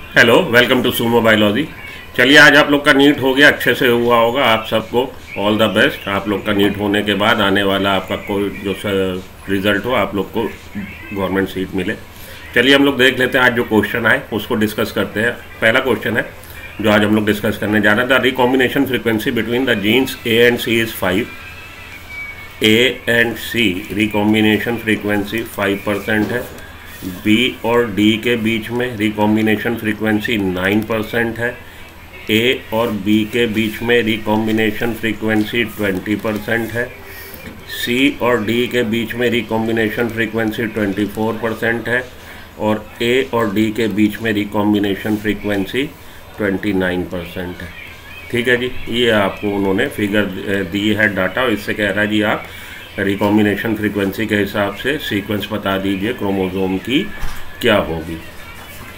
Hello, welcome to Sumo Biology. चलिए, आज आप लोग का नीट हो गया, अच्छे से हुआ होगा। आप सबको ऑल द बेस्ट। आप लोग का नीट होने के बाद आने वाला आपका कोई जो रिज़ल्ट हो, आप लोग को गवर्नमेंट सीट मिले। चलिए, हम लोग देख लेते हैं आज जो क्वेश्चन आए उसको डिस्कस करते हैं। पहला क्वेश्चन है जो आज हम लोग डिस्कस करने जा रहे हैं। The recombination frequency between the genes A and C is 5। A and C recombination frequency 5% है। बी और डी के बीच में रिकॉम्बिनेशन फ्रीक्वेंसी 9% है। ए और बी के बीच में रिकॉम्बिनेशन फ्रीक्वेंसी 20% है। सी और डी के बीच में रिकॉम्बिनेशन फ्रीक्वेंसी 24% है। और ए और डी के बीच में रिकॉम्बिनेशन फ्रीक्वेंसी 29% है। ठीक है जी, ये आपको उन्होंने फिगर दी है डाटा, और इससे कह रहा है जी आप रिकॉम्बिनेशन फ्रीक्वेंसी के हिसाब से सीक्वेंस बता दीजिए क्रोमोसोम की क्या होगी।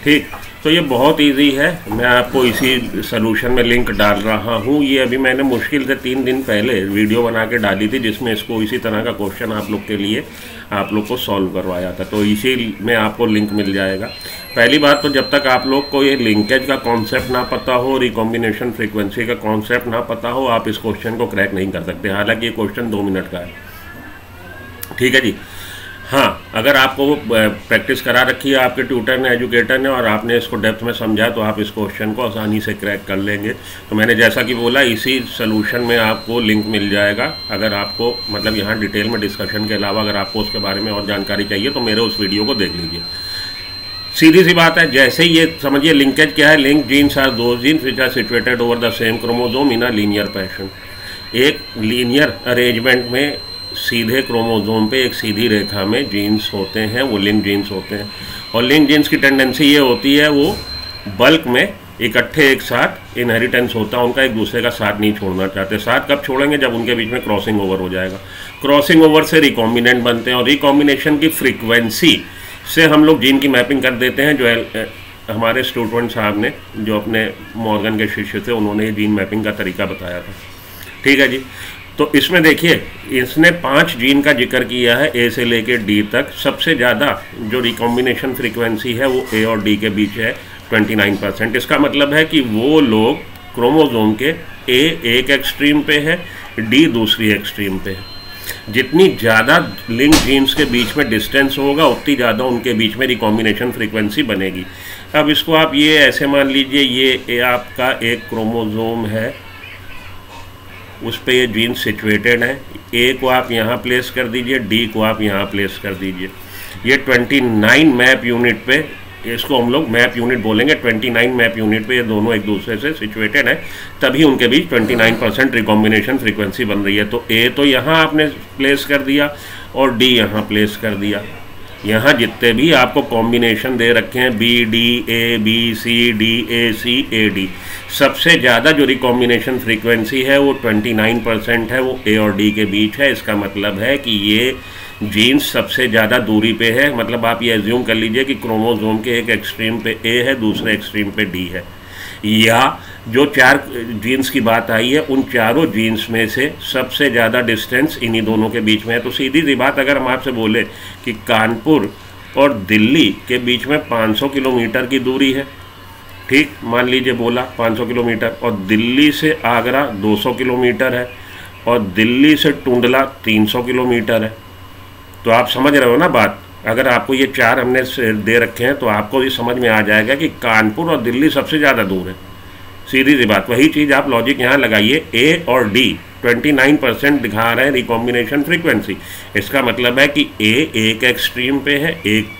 ठीक, तो ये बहुत इजी है। मैं आपको इसी सॉल्यूशन में लिंक डाल रहा हूँ। ये अभी मैंने मुश्किल से 3 दिन पहले वीडियो बना के डाली थी, जिसमें इसको इसी तरह का क्वेश्चन आप लोग के लिए आप लोग को सॉल्व करवाया था। तो इसी में आपको लिंक मिल जाएगा। पहली बात तो जब तक आप लोग को ये लिंकेज का कॉन्सेप्ट ना पता हो, रिकॉम्बिनेशन फ्रीक्वेंसी का कॉन्सेप्ट ना पता हो, आप इस क्वेश्चन को क्रैक नहीं कर सकते। हालांकि ये क्वेश्चन 2 मिनट का है। ठीक है जी। हाँ, अगर आपको प्रैक्टिस करा रखी है आपके ट्यूटर ने, एजुकेटर ने, और आपने इसको डेप्थ में समझा, तो आप इस क्वेश्चन को आसानी से क्रैक कर लेंगे। तो मैंने जैसा कि बोला, इसी सोल्यूशन में आपको लिंक मिल जाएगा। अगर आपको मतलब यहाँ डिटेल में डिस्कशन के अलावा अगर आपको उसके बारे में और जानकारी चाहिए तो मेरे उस वीडियो को देख लीजिए। सीधी सी बात है, जैसे ही ये समझिए लिंकेज क्या है। Link genes are those genes which are situated over the same chromosome in a linear fashion. एक लीनियर अरेंजमेंट में सीधे क्रोमोसोम पे एक सीधी रेखा में जीन्स होते हैं, वो लिंक जीन्स होते हैं। और लिंक जीन्स की टेंडेंसी ये होती है, वो बल्क में इकट्ठे एक साथ इनहेरिटेंस होता है उनका, एक दूसरे का साथ नहीं छोड़ना चाहते। साथ कब छोड़ेंगे? जब उनके बीच में क्रॉसिंग ओवर हो जाएगा। क्रॉसिंग ओवर से रिकॉम्बिनेंट बनते हैं, और रिकॉम्बिनेशन की फ्रीक्वेंसी से हम लोग जीन की मैपिंग कर देते हैं। जो हमारे स्टूडेंट साहब ने, जो अपने मॉर्गन के शिष्य थे, उन्होंने ये जीन मैपिंग का तरीका बताया था। ठीक है जी। तो इसमें देखिए, इसने 5 जीन का जिक्र किया है, ए से लेके डी तक। सबसे ज़्यादा जो रिकॉम्बिनेशन फ्रीक्वेंसी है वो ए और डी के बीच है, 29%। इसका मतलब है कि वो लोग क्रोमोसोम के ए एक एक्सट्रीम पे है, डी दूसरी एक्सट्रीम पे है। जितनी ज़्यादा लिंक जीन्स के बीच में डिस्टेंस होगा, उतनी ज़्यादा उनके बीच में रिकॉम्बिनेशन फ्रीक्वेंसी बनेगी। अब इसको आप ये ऐसे मान लीजिए, ये आपका एक क्रोमोसोम है, उस पर ये जीन सिचुएटेड है। ए को आप यहाँ प्लेस कर दीजिए, डी को आप यहाँ प्लेस कर दीजिए। ये 29 मैप यूनिट पे, इसको हम लोग मैप यूनिट बोलेंगे, 29 मैप यूनिट पे ये दोनों एक दूसरे से सिचुएटेड है, तभी उनके बीच 29% रिकॉम्बिनेशन फ्रीक्वेंसी बन रही है। तो ए तो यहाँ आपने प्लेस कर दिया और डी यहाँ प्लेस कर दिया। यहाँ जितने भी आपको कॉम्बिनेशन दे रखे हैं, B D, A B, C D, A C, A D, सबसे ज़्यादा जो रिकॉम्बिनेशन फ्रीक्वेंसी है वो 29% है, वो ए और डी के बीच है। इसका मतलब है कि ये जीन्स सबसे ज़्यादा दूरी पे है। मतलब आप ये एज्यूम कर लीजिए कि क्रोमोसोम के एक एक्सट्रीम पे ए है, दूसरे एक्सट्रीम पे डी है। या जो 4 जीन्स की बात आई है, उन चारों जीन्स में से सबसे ज़्यादा डिस्टेंस इन्हीं दोनों के बीच में है। तो सीधी सी बात, अगर हम आपसे बोले कि कानपुर और दिल्ली के बीच में 500 किलोमीटर की दूरी है, ठीक, मान लीजिए बोला 500 किलोमीटर, और दिल्ली से आगरा 200 किलोमीटर है, और दिल्ली से टुंडला 300 किलोमीटर है। तो आप समझ रहे हो ना बात। अगर आपको ये 4 हमने दे रखे हैं, तो आपको ये समझ में आ जाएगा कि कानपुर और दिल्ली सबसे ज़्यादा दूर है। सीधी सी बात, वही चीज़ आप लॉजिक यहाँ लगाइए। ए और डी 29% दिखा रहे हैं रिकॉम्बिनेशन फ्रीक्वेंसी। इसका मतलब है कि ए एक एक्सट्रीम पे है, एक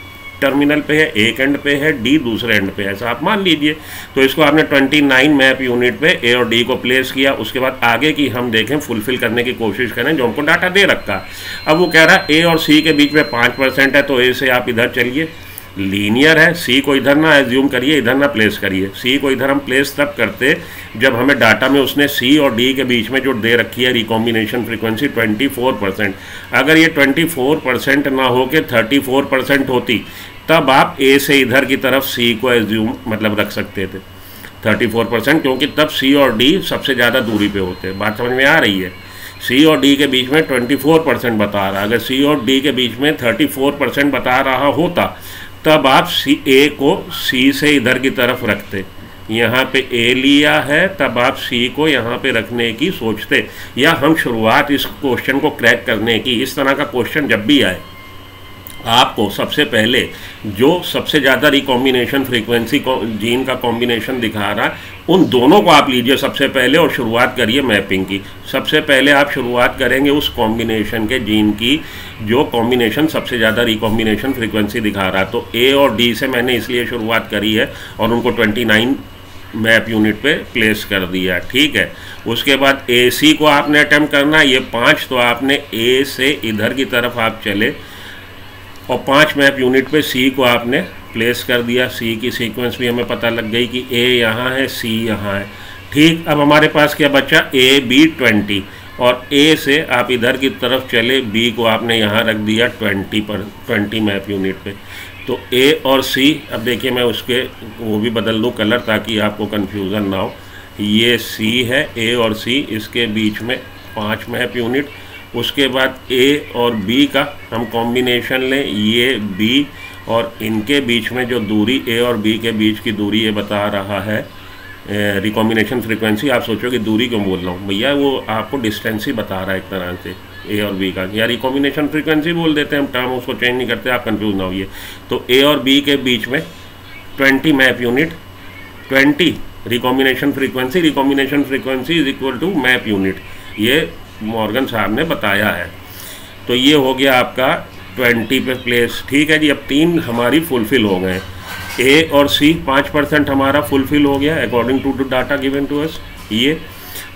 टर्मिनल पे है, एक एंड पे है, डी दूसरे एंड पे है, ऐसा आप मान लीजिए। तो इसको आपने 29 मैप यूनिट पे ए और डी को प्लेस किया। उसके बाद आगे की हम देखें, फुलफिल करने की कोशिश करें जो हमको डाटा दे रखा। अब वो कह रहा है ए और सी के बीच में 5% है, तो ए से आप इधर चलिए, लीनियर है। सी को इधर ना एज्यूम करिए, इधर ना प्लेस करिए। सी को इधर हम प्लेस तब करते जब हमें डाटा में उसने सी और डी के बीच में जो दे रखी है रिकॉम्बिनेशन फ्रीक्वेंसी 24%। अगर ये 24% ना हो के 34% होती, तब आप ए से इधर की तरफ सी को एज्यूम मतलब रख सकते थे 34%, क्योंकि तब सी और डी सबसे ज़्यादा दूरी पे होते हैं। बात समझ में आ रही है। सी और डी के बीच में 24% बता रहा है। अगर सी और डी के बीच में 34% बता रहा होता, तब आप ए को सी से इधर की तरफ रखते, यहाँ पे ए लिया है तब आप सी को यहाँ पे रखने की सोचते, या हम शुरुआत इस क्वेश्चन को क्रैक करने की, इस तरह का क्वेश्चन जब भी आए आपको सबसे पहले जो सबसे ज़्यादा रिकॉम्बिनेशन फ्रीक्वेंसी जीन का कॉम्बिनेशन दिखा रहा है उन दोनों को आप लीजिए सबसे पहले और शुरुआत करिए मैपिंग की। सबसे पहले आप शुरुआत करेंगे उस कॉम्बिनेशन के जीन की जो कॉम्बिनेशन सबसे ज़्यादा रिकॉम्बिनेशन फ्रीक्वेंसी दिखा रहा है। तो ए और डी से मैंने इसलिए शुरुआत करी है और उनको 29 मैप यूनिट पे प्लेस कर दिया, ठीक है। उसके बाद ए सी को आपने अटेम्प्ट करना है, ये 5, तो आपने ए से इधर की तरफ आप चले और 5 मैप यूनिट पे सी को आपने प्लेस कर दिया। सी की सीक्वेंस भी हमें पता लग गई कि ए यहाँ है, सी यहाँ है, ठीक। अब हमारे पास क्या बचा, ए बी 20, और ए से आप इधर की तरफ चले, बी को आपने यहाँ रख दिया 20 मैप यूनिट पे। तो ए और सी, अब देखिए मैं उसके वो भी बदल दूँ कलर ताकि आपको कन्फ्यूज़न ना हो। ये सी है, ए और सी, इसके बीच में 5 मैप यूनिट। उसके बाद ए और बी का हम कॉम्बिनेशन लें, ये बी और इनके बीच में जो दूरी ए और बी के बीच की दूरी ये बता रहा है रिकॉम्बिनेशन फ्रीक्वेंसी। आप सोचो कि दूरी क्यों बोल रहा हूँ भैया, वो आपको डिस्टेंस ही बता रहा है एक तरह से ए और बी का, या रिकॉम्बिनेशन फ्रीक्वेंसी बोल देते हैं हम, टर्म उसको चेंज नहीं करते, आप कंफ्यूज ना होइए। तो ए और बी के बीच में 20 map unit, 20 recombination frequency is equal to map unit, ये मॉर्गन साहब ने बताया है। तो ये हो गया आपका 20 पे प्लेस, ठीक है जी। अब 3 हमारी फुलफिल हो गए, ए और सी 5% हमारा फुलफिल हो गया according to data given to us ये,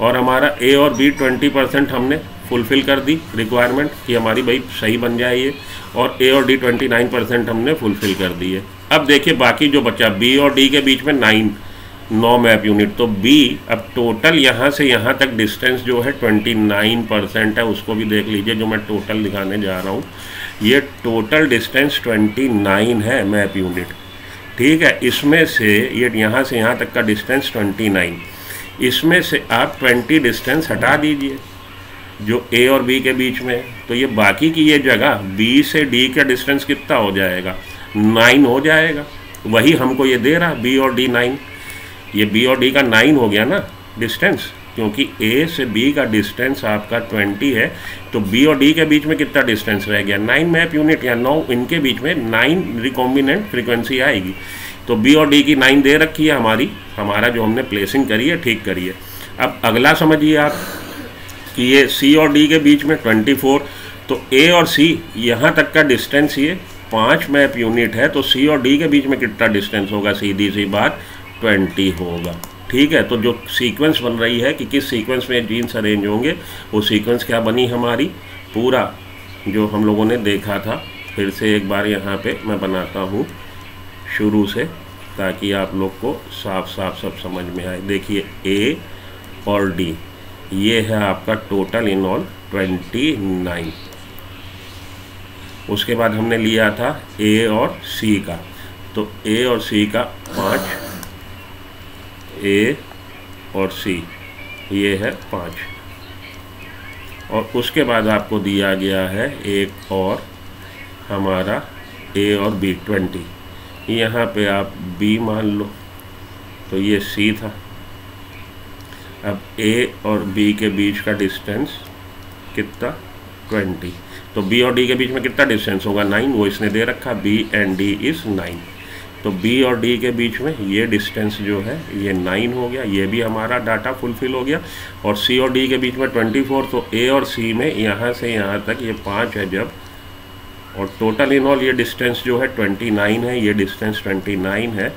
और हमारा ए और बी 20% हमने फुलफिल कर दी रिक्वायरमेंट कि हमारी भाई सही बन जाए ये, और ए और डी 29% हमने फुलफिल कर दी है। अब देखिए बाकी जो बचा, बी और डी के बीच में 9 मैप यूनिट, तो बी अब टोटल यहाँ से यहाँ तक डिस्टेंस जो है 29% है, उसको भी देख लीजिए जो मैं टोटल दिखाने जा रहा हूँ। ये टोटल डिस्टेंस 29 है मैप यूनिट, ठीक है। इसमें से ये यहाँ से यहाँ तक का डिस्टेंस 29, इसमें से आप 20 डिस्टेंस हटा दीजिए जो ए और बी के बीच में, तो ये बाकी की ये जगह बी से डी का डिस्टेंस कितना हो जाएगा, 9 हो जाएगा। वही हमको ये दे रहा बी और डी 9, ये बी और डी का 9 हो गया ना डिस्टेंस, क्योंकि ए से बी का डिस्टेंस आपका 20 है, तो बी और डी के बीच में कितना डिस्टेंस रह गया, 9 मैप यूनिट, या 9 इनके बीच में 9 रिकॉम्बिनेंट फ्रीक्वेंसी आएगी। तो बी और डी की 9 दे रखी है हमारा जो हमने प्लेसिंग करी है, ठीक करिए। अब अगला समझिए आप कि ये सी और डी के बीच में 24, तो ए और सी यहाँ तक का डिस्टेंस ये 5 मैप यूनिट है, तो सी और डी के बीच में कितना डिस्टेंस होगा, सीधी सी बात 20 होगा, ठीक है। तो जो सीक्वेंस बन रही है कि किस सीक्वेंस में जीन्स अरेंज होंगे, वो सीक्वेंस क्या बनी हमारी, पूरा जो हम लोगों ने देखा था। फिर से एक बार यहाँ पे मैं बनाता हूँ शुरू से ताकि आप लोग को साफ साफ सब समझ में आए। देखिए ए और डी, ये है आपका टोटल इन ऑल 29। उसके बाद हमने लिया था ए और सी का, तो ए और सी का 5, ए और सी ये है 5, और उसके बाद आपको दिया गया है एक और हमारा ए और बी 20, यहाँ पे आप बी मान लो, तो ये सी था। अब ए और बी के बीच का डिस्टेंस कितना, 20, तो बी और डी के बीच में कितना डिस्टेंस होगा, 9, वो इसने दे रखा, बी एंड डी इज़ 9, तो बी और डी के बीच में ये डिस्टेंस जो है ये 9 हो गया, ये भी हमारा डाटा फुलफिल हो गया। और सी और डी के बीच में 24, तो ए और सी में यहाँ से यहाँ तक ये 5 है जब, और टोटल इन ऑल ये डिस्टेंस जो है 29 है, ये डिस्टेंस 29 है,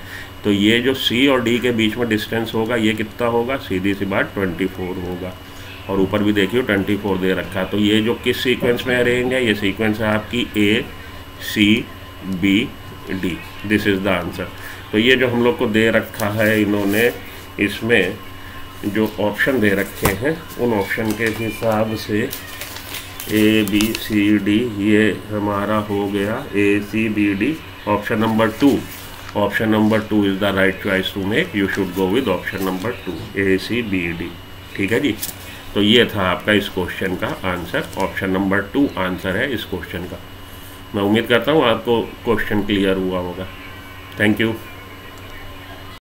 तो ये जो सी और डी के बीच में डिस्टेंस होगा ये कितना होगा, सीधी सी बात 24 होगा। और ऊपर भी देखिए 24 दे रखा, तो ये जो किस सीक्वेंस में अरेंज है, ये सीक्वेंस है आपकी A C B D, this is the answer. तो ये जो हम लोग को दे रखा है इन्होंने, इसमें जो ऑप्शन दे रखे हैं उन ऑप्शन के हिसाब से ए बी सी डी ये हमारा हो गया A C B D. Option number 2 is the right choice to make, you should go with option number 2 A C B D, ठीक है जी। तो ये था आपका इस क्वेश्चन का आंसर, ऑप्शन नंबर 2 आंसर है इस क्वेश्चन का। मैं उम्मीद करता हूँ आपको क्वेश्चन क्लियर हुआ होगा। Thank you.